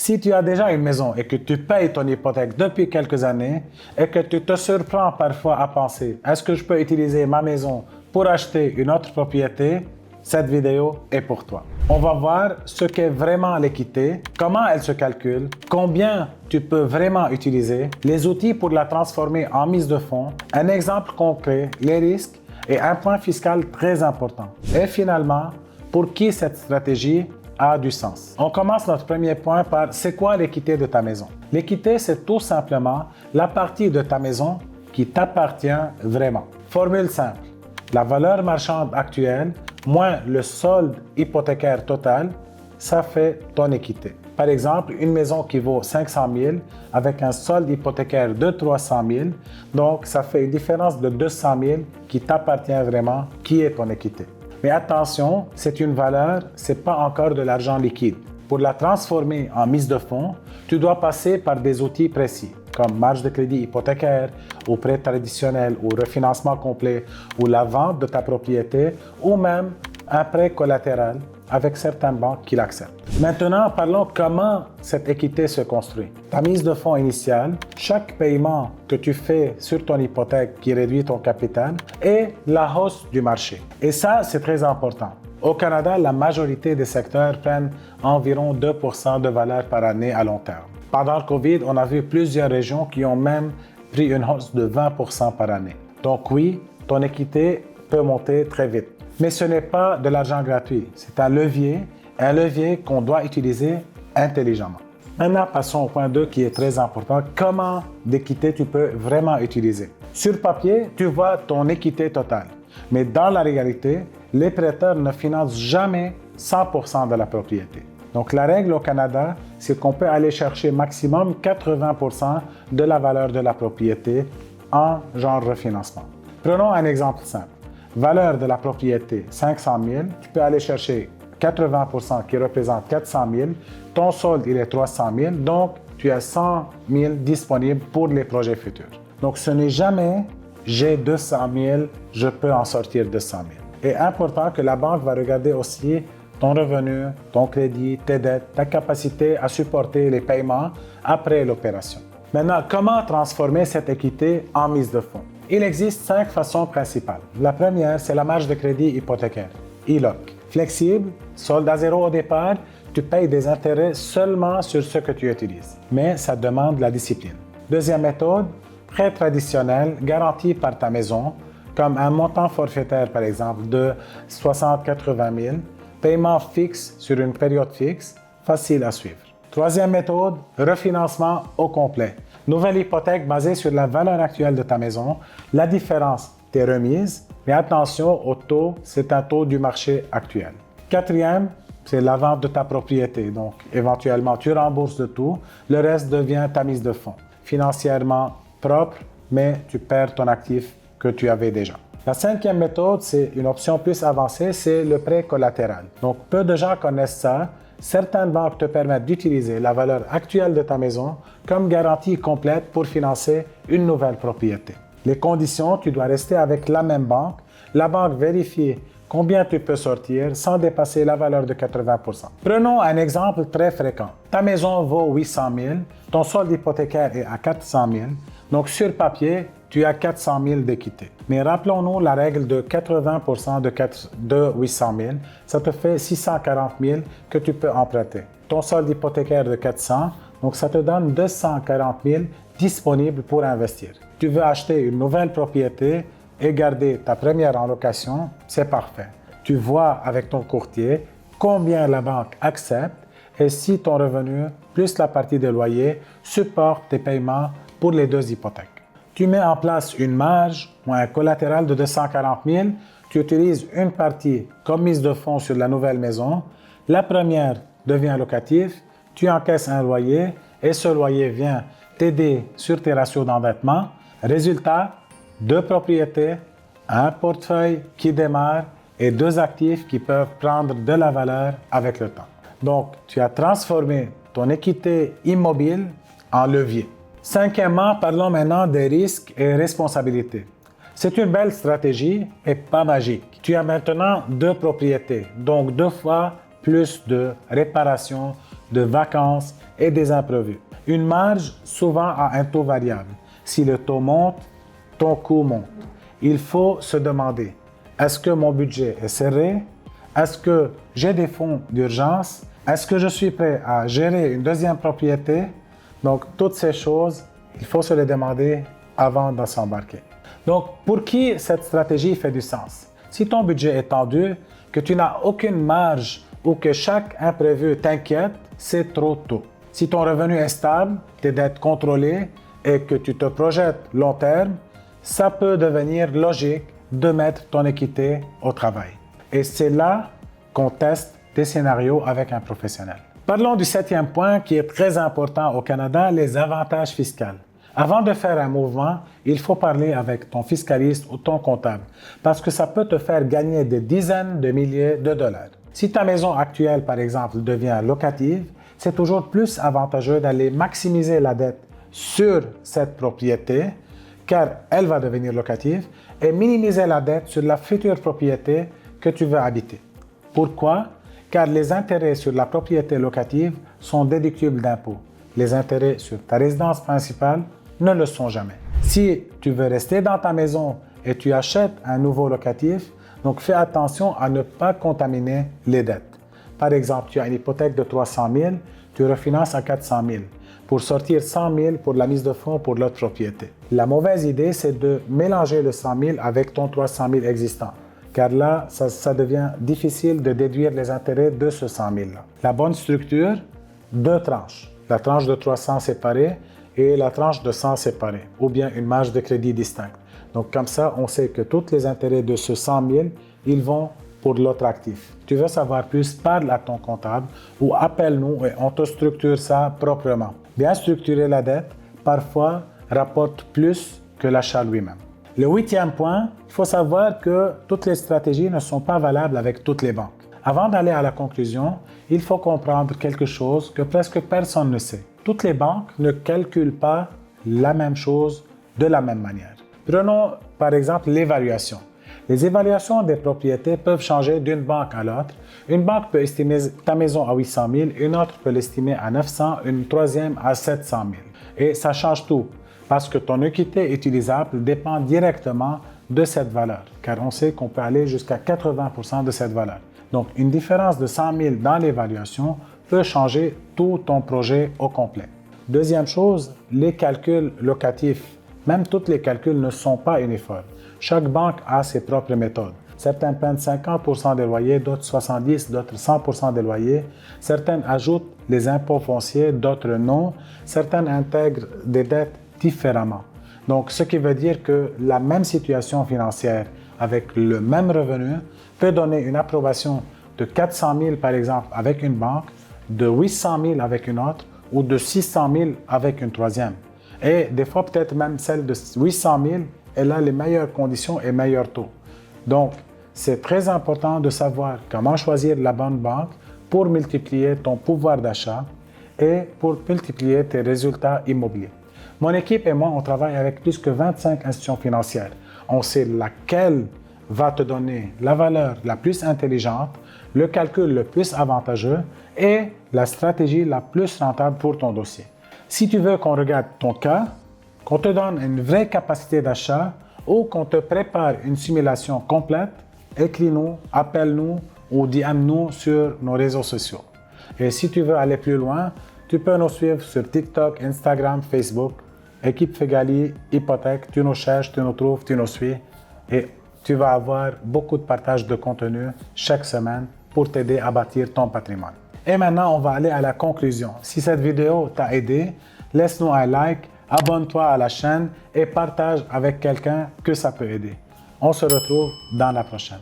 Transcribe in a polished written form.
Si tu as déjà une maison et que tu payes ton hypothèque depuis quelques années et que tu te surprends parfois à penser « Est-ce que je peux utiliser ma maison pour acheter une autre propriété ?» Cette vidéo est pour toi. On va voir ce qu'est vraiment l'équité, comment elle se calcule, combien tu peux vraiment utiliser, les outils pour la transformer en mise de fonds, un exemple concret, les risques et un point fiscal très important. Et finalement, pour qui cette stratégie a du sens. On commence notre premier point par c'est quoi l'équité de ta maison? L'équité, c'est tout simplement la partie de ta maison qui t'appartient vraiment. Formule simple. La valeur marchande actuelle moins le solde hypothécaire total, ça fait ton équité. Par exemple, une maison qui vaut 500 000 avec un solde hypothécaire de 300 000, donc ça fait une différence de 200 000 qui t'appartient vraiment, qui est ton équité. Mais attention, c'est une valeur, c'est pas encore de l'argent liquide. Pour la transformer en mise de fonds, tu dois passer par des outils précis, comme marge de crédit hypothécaire, ou prêt traditionnel, ou refinancement complet, ou la vente de ta propriété, ou même un prêt collatéral avec certaines banques qui l'acceptent. Maintenant, parlons comment cette équité se construit. Ta mise de fonds initiale, chaque paiement que tu fais sur ton hypothèque qui réduit ton capital et la hausse du marché. Et ça, c'est très important. Au Canada, la majorité des secteurs prennent environ 2% de valeur par année à long terme. Pendant le COVID, on a vu plusieurs régions qui ont même pris une hausse de 20% par année. Donc oui, ton équité peut monter très vite. Mais ce n'est pas de l'argent gratuit, c'est un levier qu'on doit utiliser intelligemment. Maintenant, passons au point 2 qui est très important. Comment d'équité tu peux vraiment utiliser? Sur papier, tu vois ton équité totale. Mais dans la réalité, les prêteurs ne financent jamais 100% de la propriété. Donc la règle au Canada, c'est qu'on peut aller chercher maximum 80% de la valeur de la propriété en genre refinancement. Prenons un exemple simple. Valeur de la propriété 500 000, tu peux aller chercher 80% qui représente 400 000, ton solde il est 300 000, donc tu as 100 000 disponibles pour les projets futurs. Donc ce n'est jamais j'ai 200 000, je peux en sortir 200 000. Et important que la banque va regarder aussi ton revenu, ton crédit, tes dettes, ta capacité à supporter les paiements après l'opération. Maintenant, comment transformer cette équité en mise de fonds? Il existe 5 façons principales. La première, c'est la marge de crédit hypothécaire, HELOC. Flexible, solde à zéro au départ, tu payes des intérêts seulement sur ce que tu utilises. Mais ça demande la discipline. Deuxième méthode, prêt traditionnel garanti par ta maison, comme un montant forfaitaire par exemple de 60-80 000, paiement fixe sur une période fixe, facile à suivre. Troisième méthode, refinancement au complet. Nouvelle hypothèque basée sur la valeur actuelle de ta maison. La différence t'est remise, mais attention au taux, c'est un taux du marché actuel. Quatrième, c'est la vente de ta propriété. Donc, éventuellement, tu rembourses de tout. Le reste devient ta mise de fonds. Financièrement propre, mais tu perds ton actif que tu avais déjà. La cinquième méthode, c'est une option plus avancée, c'est le prêt collatéral. Donc, peu de gens connaissent ça. Certaines banques te permettent d'utiliser la valeur actuelle de ta maison comme garantie complète pour financer une nouvelle propriété. Les conditions, tu dois rester avec la même banque. La banque vérifie combien tu peux sortir sans dépasser la valeur de 80%. Prenons un exemple très fréquent. Ta maison vaut 800 000, ton solde hypothécaire est à 400 000, donc sur papier, tu as 400 000 d'équité. Mais rappelons-nous la règle de 80% de 800 000, ça te fait 640 000 que tu peux emprunter. Ton solde hypothécaire de 400, donc ça te donne 240 000 disponibles pour investir. Tu veux acheter une nouvelle propriété et garder ta première en location, c'est parfait. Tu vois avec ton courtier combien la banque accepte et si ton revenu plus la partie des loyers supporte tes paiements pour les deux hypothèques. Tu mets en place une marge ou un collatéral de 240 000, tu utilises une partie comme mise de fonds sur la nouvelle maison, la première devient locative, tu encaisses un loyer et ce loyer vient t'aider sur tes ratios d'endettement. Résultat, 2 propriétés, un portefeuille qui démarre et 2 actifs qui peuvent prendre de la valeur avec le temps. Donc, tu as transformé ton équité immobile en levier. Cinquièmement, parlons maintenant des risques et responsabilités. C'est une belle stratégie et pas magique. Tu as maintenant 2 propriétés, donc 2 fois plus de réparations, de vacances et des imprévus. Une marge souvent a un taux variable. Si le taux monte, ton coût monte. Il faut se demander, est-ce que mon budget est serré? Est-ce que j'ai des fonds d'urgence? Est-ce que je suis prêt à gérer une deuxième propriété? Donc, toutes ces choses, il faut se les demander avant de s'embarquer. Donc, pour qui cette stratégie fait du sens? Si ton budget est tendu, que tu n'as aucune marge ou que chaque imprévu t'inquiète, c'est trop tôt. Si ton revenu est stable, tes dettes contrôlées et que tu te projettes long terme, ça peut devenir logique de mettre ton équité au travail. Et c'est là qu'on teste des scénarios avec un professionnel. Parlons du 7e point qui est très important au Canada, les avantages fiscaux. Avant de faire un mouvement, il faut parler avec ton fiscaliste ou ton comptable parce que ça peut te faire gagner des dizaines de milliers de dollars. Si ta maison actuelle, par exemple, devient locative, c'est toujours plus avantageux d'aller maximiser la dette sur cette propriété car elle va devenir locative et minimiser la dette sur la future propriété que tu veux habiter. Pourquoi? Car les intérêts sur la propriété locative sont déductibles d'impôts. Les intérêts sur ta résidence principale ne le sont jamais. Si tu veux rester dans ta maison et tu achètes un nouveau locatif, donc fais attention à ne pas contaminer les dettes. Par exemple, tu as une hypothèque de 300 000, tu refinances à 400 000 pour sortir 100 000 pour la mise de fonds pour l'autre propriété. La mauvaise idée, c'est de mélanger le 100 000 avec ton 300 000 existant. Car là, ça devient difficile de déduire les intérêts de ce 100 000 là. La bonne structure, 2 tranches. La tranche de 300 séparée et la tranche de 100 séparée, ou bien une marge de crédit distincte. Donc comme ça, on sait que tous les intérêts de ce 100 000, ils vont pour l'autre actif. Tu veux savoir plus, parle à ton comptable ou appelle-nous et on te structure ça proprement. Bien structurer la dette, parfois, rapporte plus que l'achat lui-même. Le 8e point, il faut savoir que toutes les stratégies ne sont pas valables avec toutes les banques. Avant d'aller à la conclusion, il faut comprendre quelque chose que presque personne ne sait. Toutes les banques ne calculent pas la même chose de la même manière. Prenons par exemple l'évaluation. Les évaluations des propriétés peuvent changer d'une banque à l'autre. Une banque peut estimer ta maison à 800 000, une autre peut l'estimer à 900, une troisième à 700 000. Et ça change tout. Parce que ton équité utilisable dépend directement de cette valeur, car on sait qu'on peut aller jusqu'à 80% de cette valeur. Donc, une différence de 100 000 dans l'évaluation peut changer tout ton projet au complet. Deuxième chose, les calculs locatifs. Même tous les calculs ne sont pas uniformes. Chaque banque a ses propres méthodes. Certaines prennent 50% des loyers, d'autres 70%, d'autres 100% des loyers. Certaines ajoutent les impôts fonciers, d'autres non. Certaines intègrent des dettes différemment. Donc, ce qui veut dire que la même situation financière avec le même revenu peut donner une approbation de 400 000 par exemple avec une banque, de 800 000 avec une autre ou de 600 000 avec une troisième. Et des fois, peut-être même celle de 800 000, elle a les meilleures conditions et meilleurs taux. Donc, c'est très important de savoir comment choisir la bonne banque pour multiplier ton pouvoir d'achat et pour multiplier tes résultats immobiliers. Mon équipe et moi, on travaille avec plus que 25 institutions financières. On sait laquelle va te donner la valeur la plus intelligente, le calcul le plus avantageux et la stratégie la plus rentable pour ton dossier. Si tu veux qu'on regarde ton cas, qu'on te donne une vraie capacité d'achat ou qu'on te prépare une simulation complète, écris-nous, appelle-nous ou DM-nous sur nos réseaux sociaux. Et si tu veux aller plus loin, tu peux nous suivre sur TikTok, Instagram, Facebook. Équipe Fegali, Hypothèque, tu nous cherches, tu nous trouves, tu nous suis et tu vas avoir beaucoup de partage de contenu chaque semaine pour t'aider à bâtir ton patrimoine. Et maintenant, on va aller à la conclusion. Si cette vidéo t'a aidé, laisse-nous un like, abonne-toi à la chaîne et partage avec quelqu'un que ça peut aider. On se retrouve dans la prochaine.